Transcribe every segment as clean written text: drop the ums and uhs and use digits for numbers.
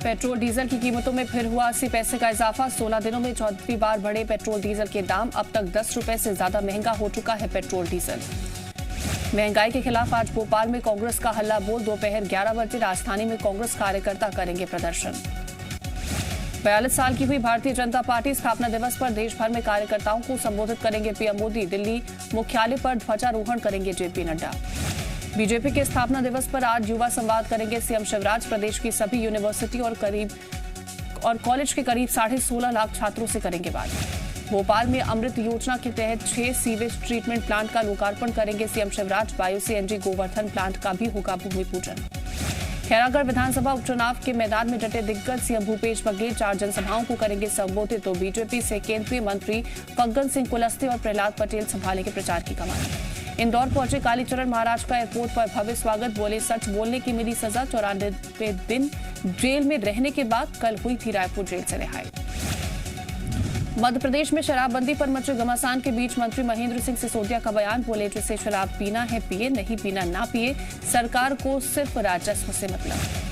Petrol diesel की कीमतों में फिर हुआ 80 पैसे का इजाफा। 16 दिनों में 14वीं बार बढ़े पेट्रोल डीजल के दाम। अब तक 10 रुपए से ज्यादा महंगा हो चुका है पेट्रोल डीजल। महंगाई के खिलाफ आज भोपाल में कांग्रेस का हल्ला बोल। दोपहर 11 बजे राजधानी में कांग्रेस कार्यकर्ता करेंगे प्रदर्शन। 42 साल की हुई भारतीय जनता पार्टी स्थापना दिवस पर देश भर में कार्यकर्ताओं को संबोधित करेंगे पीएम मोदी। दिल्ली मुख्यालय पर ध्वजारोहण करेंगे जेपी नड्डा। बीजेपी के स्थापना दिवस पर आज युवा संवाद करेंगे सीएम शिवराज। प्रदेश की सभी यूनिवर्सिटी और कॉलेज के करीब 16.5 लाख छात्रों से करेंगे बात। भोपाल में अमृत योजना के तहत 6 सीवेज ट्रीटमेंट प्लांट का लोकार्पण करेंगे CM Shivraj. Bio CNG Govardhan plant का भी होगा भूमि पूजन। खैरागढ़ विधानसभा उपचुनाव के मैदान में डटे दिग्गज सीएम भूपेश बघेल 4 जनसभाओं को करेंगे संबोधित। तो बीजेपी से केंद्रीय मंत्री फग्गन सिंह कुलस्ते और प्रहलाद पटेल संभालेंगे प्रचार की कमान। इंदौर पहुंचे कालीचरण महाराज का एयरपोर्ट पर भव्य स्वागत। बोले सच बोलने की मिली सजा। 94 दिन जेल में रहने के बाद कल हुई थी रायपुर जेल से रिहाई। मध्य प्रदेश में शराबबंदी पर मचे घमासान के बीच मंत्री महेंद्र सिंह सिसोदिया का बयान। बोले जिसे शराब पीना है पिए, नहीं पीना ना पिए, सरकार को सिर्फ राजस्व से मतलब।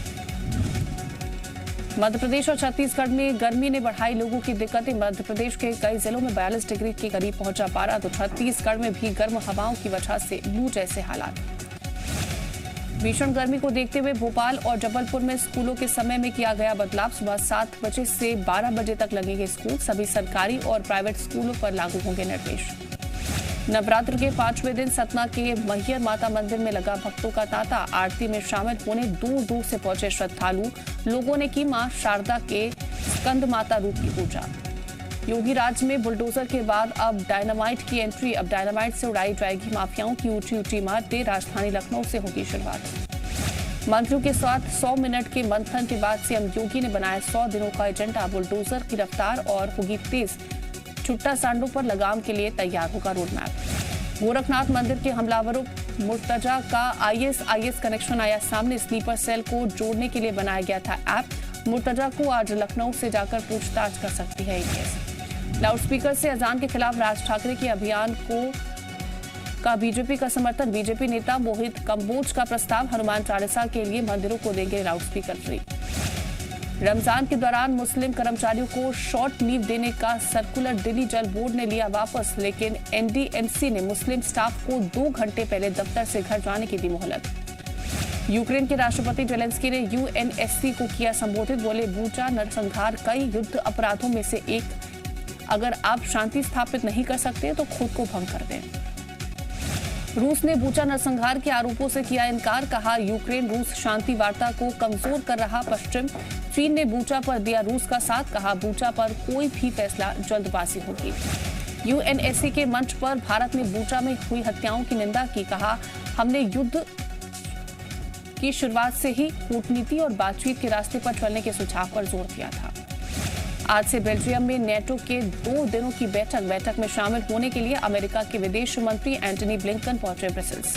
मध्य प्रदेश और छत्तीसगढ़ में गर्मी ने बढ़ाई लोगों की दिक्कतें। मध्य प्रदेश के कई जिलों में 42 डिग्री के करीब पहुंचा पारा। तो छत्तीसगढ़ में भी गर्म हवाओं की वजह से लू जैसे हालात। भीषण गर्मी को देखते हुए भोपाल और जबलपुर में स्कूलों के समय में किया गया बदलाव। सुबह 7 बजे से 12 बजे तक लगेंगे स्कूल। सभी सरकारी और प्राइवेट स्कूलों पर लागू होंगे निर्देश। नवरात्र के 5वें दिन सतना के मैहर माता मंदिर में लगा भक्तों का तांता। आरती में शामिल होने दूर दूर से पहुंचे श्रद्धालु। लोगों ने की मां शारदा के स्कंद माता रूप की पूजा। योगी राज में बुलडोजर के बाद अब डायनामाइट की एंट्री। अब डायनामाइट से उड़ाई जाएगी माफियाओं की ऊंची ऊंची इमारतें। राजधानी लखनऊ से होगी शुरुआत। मंत्रियों के साथ 100 मिनट के मंथन के बाद सीएम योगी ने बनाया 100 दिनों का एजेंडा। बुलडोजर की रफ्तार और होगी तेज। छुट्टा सांडों पर लगाम के लिए तैयार होगा रोडमैप। गोरखनाथ मंदिर के हमलावरों मुर्तजा का आईएसआईएस कनेक्शन आया सामने। स्लीपर सेल को जोड़ने के लिए बनाया गया था ऐप। मुर्तजा को आज लखनऊ से जाकर पूछताछ कर सकती है एटीएस। लाउडस्पीकर से अजान के खिलाफ राज ठाकरे के अभियान का बीजेपी का समर्थन। बीजेपी नेता मोहित कंबोज का प्रस्ताव। हनुमान चालीसा के लिए मंदिरों को देंगे लाउडस्पीकर फ्री। रमजान के दौरान मुस्लिम कर्मचारियों को शॉर्ट लीव देने का सर्कुलर दिल्ली जल बोर्ड ने लिया वापस। लेकिन एनडीएमसी ने मुस्लिम स्टाफ को 2 घंटे पहले दफ्तर से घर जाने की दी मोहलत। यूक्रेन के राष्ट्रपति जेलेंस्की ने यूएनएससी को किया संबोधित। बोले बूचा नरसंहार कई युद्ध अपराधों में से एक। अगर आप शांति स्थापित नहीं कर सकते तो खुद को भंग कर दें। रूस ने बूचा नरसंहार के आरोपों से किया इनकार। कहा यूक्रेन रूस शांति वार्ता को कमजोर कर रहा पश्चिम। चीन ने बूचा पर दिया रूस का साथ। कहा बूचा पर कोई भी फैसला जल्दबाजी होगी। यूएनएससी के मंच पर भारत ने बूचा में हुई हत्याओं की निंदा की। कहा हमने युद्ध की शुरुआत से ही कूटनीति और बातचीत के रास्ते पर चलने के सुझाव पर जोर दिया था। आज से बेल्जियम में नेटो के 2 दिनों की बैठक में शामिल होने के लिए अमेरिका के विदेश मंत्री एंटनी ब्लिंकन पहुंचे ब्रसेल्स।